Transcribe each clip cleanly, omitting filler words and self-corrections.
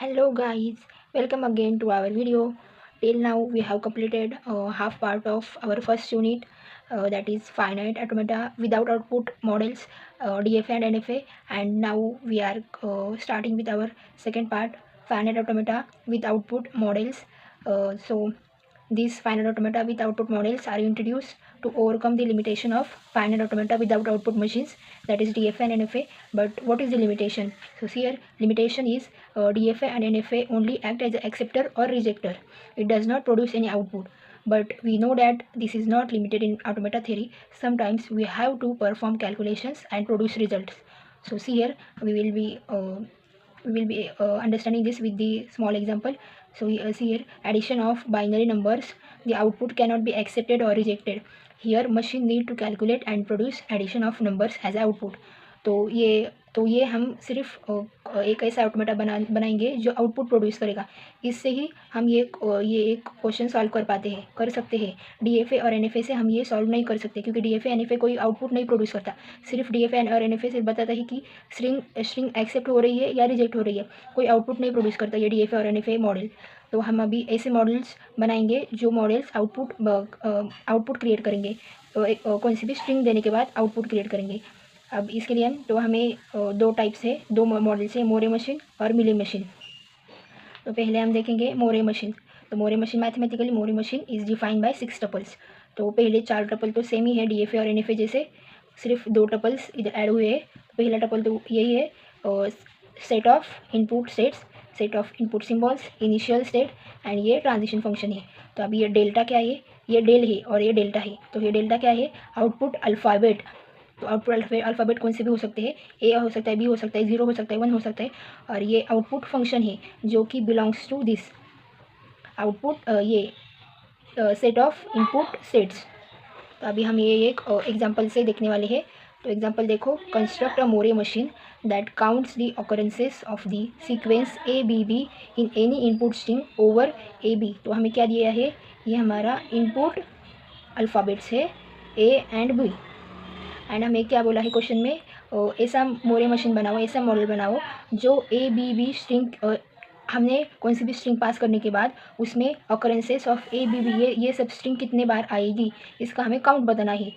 Hello guys, welcome again to our video. Till now we have completed half part of our first unit, that is finite automata without output models, DFA and NFA, and now we are starting with our second part, finite automata with output models. So these finite automata with output models are introduced to overcome the limitation of finite automata without output machines, that is DFA and NFA. But what is the limitation? So here limitation is DFA and NFA only act as an acceptor or rejector. It does not produce any output. But we know that this is not limited in automata theory. Sometimes we have to perform calculations and produce results. So see here we will be understanding this with the small example. So see here, addition of binary numbers, the output cannot be accepted or rejected. Here machine need to calculate and produce addition of numbers as output. तो ये हम सिर्फ एक ऐसा automata बनाएंगे जो output produce करेगा. इससे ही हम ये एक क्वेश्चन सॉल्व कर सकते हैं. डीएफए और एनएफए से हम ये सॉल्व नहीं कर सकते, क्योंकि डीएफए एनएफए कोई आउटपुट नहीं प्रोड्यूस करता. सिर्फ डीएफए और एनएफए सिर्फ बताता है कि स्ट्रिंग एक्सेप्ट हो रही है या रिजेक्ट हो रही है, कोई आउटपुट नहीं प्रोड्यूस करता ये डीएफए और एनएफए मॉडल. तो हम अभी ऐसे मॉडल्स बनाएंगे जो मॉडल्स आउटपुट क्रिएट करेंगे, कौन सी भी स्ट्रिंग देने के बाद आउटपुट क्रिएट करेंगे. अब इसके लिए तो हमें दो टाइप्स है, दो मॉडल्स है, मोरे मशीन और मिली मशीन. तो पहले हम देखेंगे मोरे मशीन. तो Moore machine mathematically Moore machine is defined by 6 tuples. तो पहले 4 टपल तो सेम ही है डीएफए और एनएफए जैसे, सिर्फ 2 टपल्स इधर ऐड हुए हैं. पहला टपल तो यही है, set of input states, set of input symbols, initial state and ये ट्रांजिशन फंक्शन है. तो अभी ये डेल्टा क्या है, ये डेल है और ये डेल्टा है. तो ये डेल्टा क्या है, आउटपुट अल्फ़ाबेट. तो आउटपुट अल्फ़ाबेट कौन से भी हो सकते हैं, ए हो सकता है, बी हो सकता है, 0 हो सकता है, 1 हो सकता है. और ये आउटपुट फंक्शन है जो कि बिलोंग्स टू दिस आउटपुट, ये सेट ऑफ इनपुट स्टेट्स. तो अभी हम ये एक एग्जांपल से देखने वाले हैं. तो एग्जांपल देखो, construct a Moore machine that counts the occurrences of the sequence A B B in any input string over A B. तो हमें क्या दिया है, ये हमारा इनपुट अल्फ़ाबेट्स है ए एंड बी. एंड हमें क्या बोला है क्वेश्चन में, ऐसा मोरे मशीन बनाओ, ऐसा मॉडल बनाओ जो ए बी बी स्ट्रिंग, हमने कौन सी भी स्ट्रिंग पास करने के बाद उसमें occurrences of A B B ये सब स्ट्रिंग कितने बार आएगी, इसका हमें काउंट बताना है.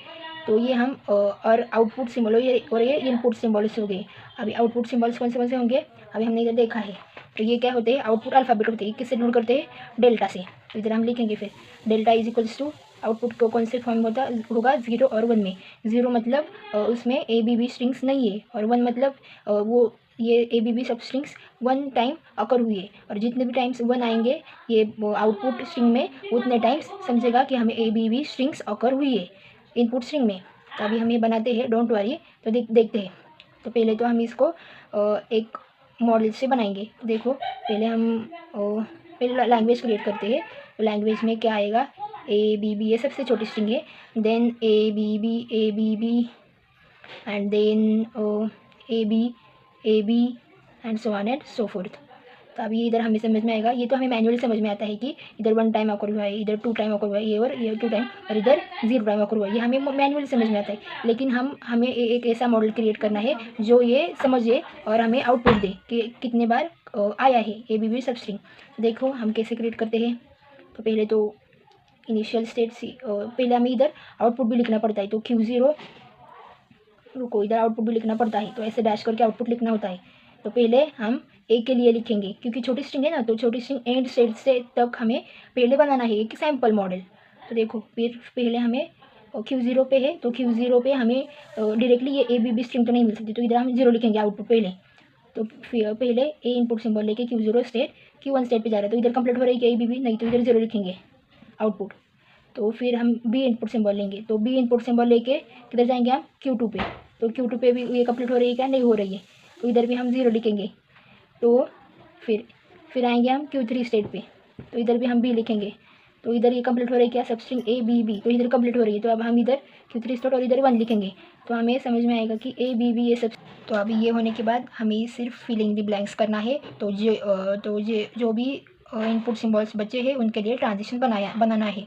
तो ये हम और आउटपुट सिम्बल और ये इनपुट सिम्बल्स हो गए. अभी आउटपुट सिम्बल्स कौन से होंगे, अभी हमने इधर देखा है. तो ये क्या होते हैं, आउटपुट अल्फ़ाबेट होते हैं. किससे नोट करते हैं, डेल्टा से. तो इधर हम लिखेंगे फिर delta is equals to, output को कौन से फॉर्म होगा 0 और 1 में. 0 मतलब उसमें ए बी बी स्ट्रिंग्स नहीं है, और 1 मतलब वो ये ए बी बी सब स्ट्रिंग्स 1 टाइम अकर हुई है. और जितने भी टाइम्स 1 आएंगे ये आउटपुट स्ट्रिंग में, उतने टाइम्स समझेगा कि हमें ए बी बी स्ट्रिंग्स अकर हुई है इनपुट स्ट्रिंग में. तो अभी हम ये बनाते हैं, डोंट वरी. तो देखते हैं. तो पहले तो हम इसको एक मॉडल से बनाएंगे. देखो पहले हम पहले लैंग्वेज क्रिएट करते हैं. तो लैंग्वेज में क्या आएगा, ए बी बी ये सबसे छोटी स्ट्रिंग है. Then A B B and then A B and so on and so forth. तो अभी इधर हमें समझ में आएगा, ये तो हमें मैनुअली समझ में आता है कि इधर 1 टाइम अकर हुआ है, इधर 2 टाइम अकर हुआ है, ये 2 टाइम, और इधर 0 टाइम अकर हुआ है. ये हमें मैनुअली समझ में आता है. लेकिन हमें एक ऐसा मॉडल क्रिएट करना है जो ये समझे और हमें आउटपुट दे कि कितने बार आया है A B B substring. देखो हम कैसे क्रिएट करते हैं. तो पहले तो इनिशियल स्टेट पहले हमें इधर आउटपुट भी लिखना पड़ता है. तो Q0, रुको, इधर आउटपुट भी लिखना पड़ता है, तो ऐसे डैश करके आउटपुट लिखना होता है. तो पहले हम ए के लिए लिखेंगे, क्योंकि छोटी स्ट्रिंग है ना, तो छोटी स्ट्रिंग एंड स्टेट से तक हमें पहले बनाना है एक सैम्पल मॉडल. तो देखो फिर पहले हमें Q0 पे है, तो Q0 पे हमें डायरेक्टली ये ए बी बी स्ट्रिंग तो नहीं मिल सकती. तो इधर हम 0 लिखेंगे आउटपुट पहले. तो फिर पहले ए इनपुट सिंबल लेके Q0 स्टेट Q1 स्टेट पे जा रहा है. तो इधर कंप्लीट हो रही है ए बी बी, नहीं तो इधर 0 लिखेंगे आउटपुट. तो फिर हम बी इनपुट सिंबल लेंगे. तो बी इनपुट सिंबल लेके किधर जाएंगे हम, Q2 पे. तो Q2 पे भी ये कंप्लीट हो रही है क्या, नहीं हो रही है. तो इधर भी हम 0 लिखेंगे. तो फिर आएंगे हम Q3 स्टेट पे. तो इधर भी हम बी लिखेंगे. तो इधर ये कंप्लीट हो रही है क्या, सब स्ट्रिंग ए बी बी, तो इधर कंप्लीट हो रही है. तो अब हम इधर Q3 स्टेट और इधर 1 लिखेंगे. तो हमें समझ में आएगा कि ए बी बी ये सब. तो अभी ये होने के बाद हमें सिर्फ फिलिंग द ब्लैंक्स करना है. तो जो भी इनपुट सिम्बॉल्स बचे हैं उनके लिए ट्रांजिशन बनाना है.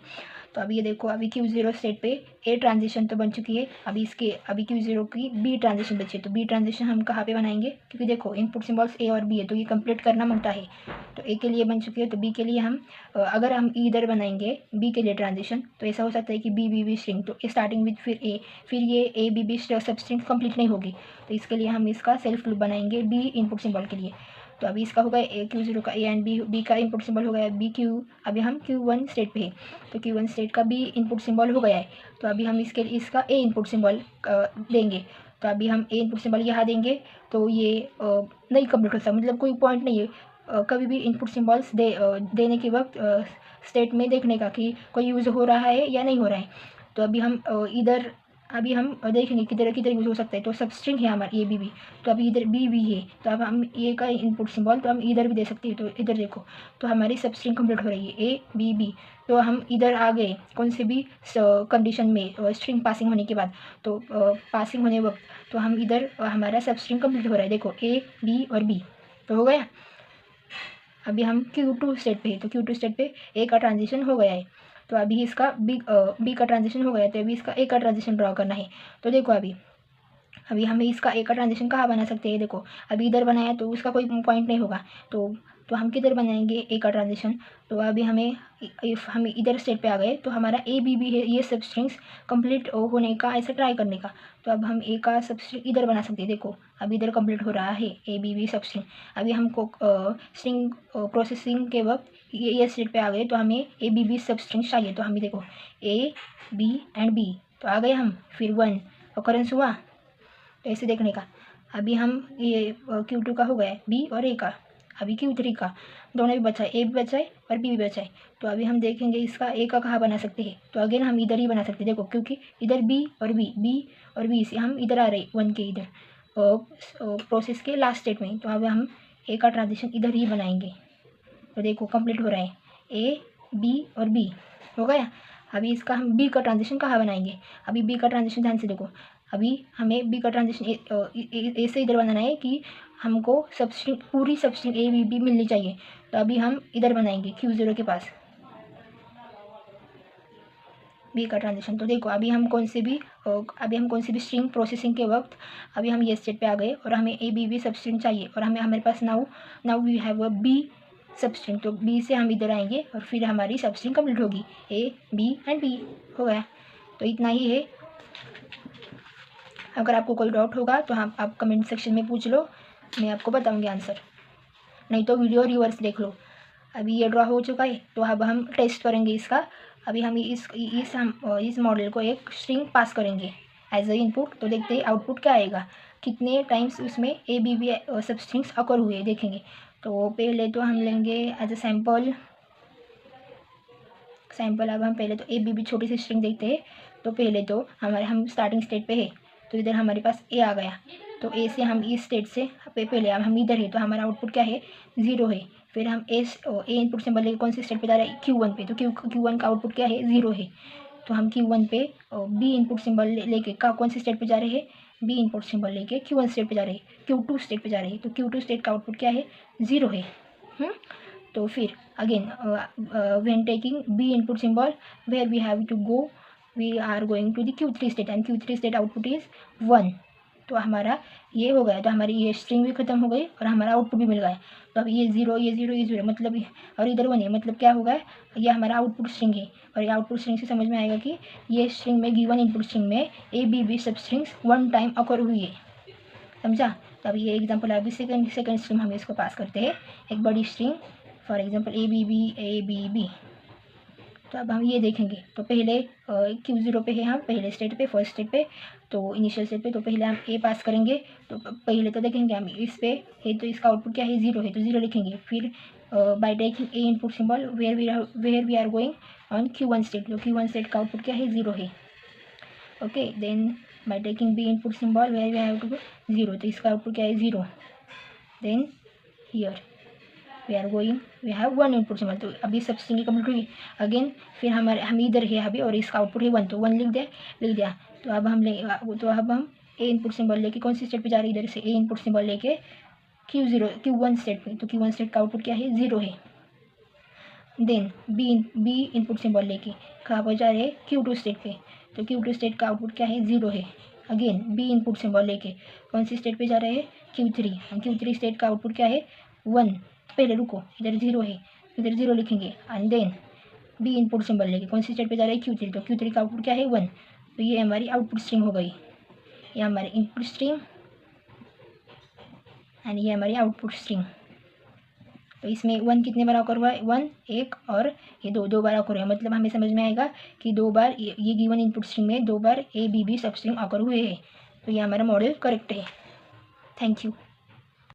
तो अभी ये देखो, अभी Q0 स्टेट पे ए ट्रांजिशन तो बन चुकी है, अभी Q0 की बी ट्रांजिशन बची है। तो बी ट्रांजिशन हम कहाँ पे बनाएंगे, क्योंकि देखो इनपुट सिंबल्स ए और बी है, तो ये कंप्लीट करना बनता है। तो ए के लिए बन चुकी है, तो बी के लिए हम अगर हम इधर बनाएंगे बी के लिए ट्रांजिशन, तो ऐसा हो सकता है कि बी स्ट्रिंग, तो स्टार्टिंग विद फिर ये A B substring complete नहीं होगी। तो इसके लिए हम इसका सेल्फ लूप बनाएंगे बी इनपुट सिंबल के लिए। तो अभी इसका होगा ए Q0 का ए एंड बी का इनपुट सिंबल हो गया बी क्यू। अभी हम Q1 स्टेट पे है, तो Q1 स्टेट का बी इनपुट सिंबल हो गया है। तो अभी हम इसका ए इनपुट सिंबल देंगे। तो अभी हम ए इनपुट सिंबल यहाँ देंगे, तो ये नहीं कंप्लीट होता, मतलब कोई पॉइंट नहीं है कभी भी इनपुट सिंबल्स देने के वक्त स्टेट में देखने का कि कोई यूज़ हो रहा है या नहीं हो रहा है। तो अभी हम अभी हम देखेंगे किधर किधर यूज़ हो सकता है। तो सब स्ट्रिंग है हमारा ए बी, तो अभी इधर बी भी है, तो अब हम ए का इनपुट सिंबल तो हम इधर भी दे सकते हैं। तो इधर देखो, तो हमारी सब स्ट्रिंग कंप्लीट हो रही है ए बी। तो हम इधर आ गए कौन से भी कंडीशन में स्ट्रिंग पासिंग होने के बाद, तो पासिंग होने वक्त तो हम इधर हमारा सब स्ट्रिंग कंप्लीट हो रहा है। देखो ए बी और बी तो हो गया। अभी हम Q2 स्टेट पे है, तो Q2 स्टेट पे ए का ट्रांजिशन हो गया है। तो अभी इसका बी का ट्रांजिशन हो गया है, तो अभी इसका ए का ट्रांजिशन ड्रॉ करना है। तो देखो अभी हमें इसका ए का ट्रांजिशन कहाँ बना सकते हैं, देखो अभी इधर बनाया तो उसका कोई पॉइंट नहीं होगा। तो हम किधर बनाएंगे ए का ट्रांजिशन, तो अभी हमें इधर स्टेट पे आ गए, तो हमारा ए बी है ये सब स्ट्रिंग्स कंप्लीट होने का, ऐसे ट्राई करने का। तो अब हम ए का सब स्ट्रिंग इधर बना सकते हैं। देखो अभी इधर कंप्लीट हो रहा है ए बी सब स्ट्रिंग। अभी हमको स्ट्रिंग प्रोसेसिंग के वक्त ये स्टेट पे आ गए, तो हमें ए बी सब स्ट्रिंग चाहिए। तो हमें देखो ए बी एंड बी तो आ गए हम, फिर 1 ऑकरेंस हुआ, तो ऐसे देखने का। अभी हम ये Q2 का हो गया है बी और ए का, अभी Q3 का दोनों भी बचा है, ए भी बचा है और बी भी बचा है। तो अभी हम देखेंगे इसका ए का कहाँ बना सकते हैं, तो अगेन हम इधर ही बना सकते हैं। देखो क्योंकि इधर बी और बी से हम इधर आ रहे 1 के इधर प्रोसेस के लास्ट स्टेट में। तो अब हम ए का ट्रांजिशन इधर ही बनाएंगे। तो देखो कंप्लीट हो रहा है ए बी और बी हो गया। अभी इसका हम बी का ट्रांजिशन कहाँ बनाएंगे, अभी बी का ट्रांजिशन ध्यान से देखो। अभी हमें बी का ट्रांजिशन ए से इधर बनाना है कि हमको सबस्ट्रिंग पूरी सबस्ट्रिंग ए बी मिलनी चाहिए। तो अभी हम इधर बनाएंगे Q0 के पास बी का ट्रांजिशन। तो देखो अभी हम कौन सी भी स्ट्रिंग प्रोसेसिंग के वक्त अभी हम ये स्टेट पे आ गए और हमें ए बी सबस्ट्रिंग चाहिए, और हमारे पास now we have a B substring. तो बी से हम इधर आएंगे और फिर हमारी सबस्ट्रिंग कंप्लीट होगी ए बी एंड बी हो गया। तो इतना ही है। अगर आपको कोई डाउट होगा तो आप कमेंट सेक्शन में पूछ लो, मैं आपको बताऊंगी आंसर, नहीं तो वीडियो रिवर्स देख लो। अभी ये ड्रॉ हो चुका है, तो अब हम टेस्ट करेंगे इसका। अभी हम इस मॉडल को एक स्ट्रिंग पास करेंगे एज अ इनपुट, तो देखते हैं आउटपुट क्या आएगा, कितने टाइम्स उसमें ए बी सब स्ट्रिंग्स अकर हुए देखेंगे। तो पहले तो हम लेंगे एज अ सैम्पल। अब हम पहले तो ए बी छोटी सी स्ट्रिंग देखते हैं। तो पहले तो हम स्टार्टिंग स्टेट पे है, तो इधर हमारे पास ए आ गया। तो ए से हम इस स्टेट से पहले अब हम इधर है, तो हमारा आउटपुट क्या है 0 है। फिर हम ए इनपुट सिंबल लेके कौन से स्टेट पे जा रहे हैं Q1 पे, तो Q1 का आउटपुट क्या है 0 है। तो हम Q1 पे बी इनपुट सिंबल लेके कौन से स्टेट पे जा रहे हैं, बी इनपुट सिंबल लेके Q1 स्टेट पे जा रहे हैं, Q2 स्टेट पे जा रहे हैं। तो Q2 स्टेट का आउटपुट क्या है 0 है। तो फिर again when taking b input symbol where we have to go, we are going to the Q3 state and Q3 state output is 1। तो हमारा ये हो गया, तो हमारी ये स्ट्रिंग भी खत्म हो गई और हमारा आउटपुट भी मिल गया। तो अब ये 0 मतलब और इधर 1 है, मतलब क्या होगा, ये हमारा आउटपुट स्ट्रिंग है। और ये आउटपुट स्ट्रिंग से समझ में आएगा कि ये स्ट्रिंग में गिवन इनपुट स्ट्रिंग में ए बी सब स्ट्रिंग्स 1 टाइम अकर हुई है, समझा। तो अभी ये एग्जाम्पल अभी सेकंड स्ट्रिंग हम इसको पास करते हैं, एक बड़ी string for example A B B. तो अब हम ये देखेंगे, तो पहले Q0 पे है, हम पहले स्टेट पे फर्स्ट स्टेट पे, तो इनिशियल स्टेट पे। तो पहले हम ए पास करेंगे, तो पहले तो देखेंगे हम इस पे है, तो इसका आउटपुट क्या है 0 है, तो 0 लिखेंगे। फिर by taking A input symbol where we are going on Q1 state, तो Q1 स्टेट का आउटपुट क्या है 0 है। Okay, then by taking B input symbol where we have to go 0, तो इसका आउटपुट क्या है 0। Then here we are going we have 1 input symbol, तो अभी सब स्ट्रिंग कंप्लीट हुई। अगेन फिर हम इधर है अभी, और इसका आउटपुट है 1, तो 1 लिख दिया। तो अब हम ए इनपुट सिंबल लेके कौन सी स्टेट पे जा रहे हैं, इधर से ए इनपुट सिंबल लेके Q1 स्टेट पे। तो Q1 स्टेट का आउटपुट क्या है 0 है। देन बी इनपुट सिंबल लेके कहाँ पर जा रहे हैं, Q2 स्टेट पे, तो Q2 स्टेट का आउटपुट क्या है, 0 है। अगेन बी इनपुट सिंबल लेके कौन सी स्टेट पे जा रहे हैं, Q3, और Q3 स्टेट का आउटपुट क्या है, 1। पहले रुको, इधर 0 है, इधर 0 लिखेंगे, and then B input symbol लेके कौन सी स्टेट पे जा रहे हैं, Q3, तो Q3 का आउटपुट क्या है, 1। तो ये हमारी आउटपुट स्ट्रिंग हो गई, ये हमारी इनपुट स्ट्रिंग एंड ये हमारी आउटपुट स्ट्रिंग। तो इसमें 1 कितने बार ऑकर हुआ है, 1 एक, और ये दो बार ऑकर हुआ है, मतलब हमें समझ में आएगा कि 2 बार ये गिवन इनपुट स्ट्रिंग में 2 बार A B B सब स्ट्रिंग ऑकर हुए हैं। तो ये हमारा मॉडल करेक्ट है। Thank you.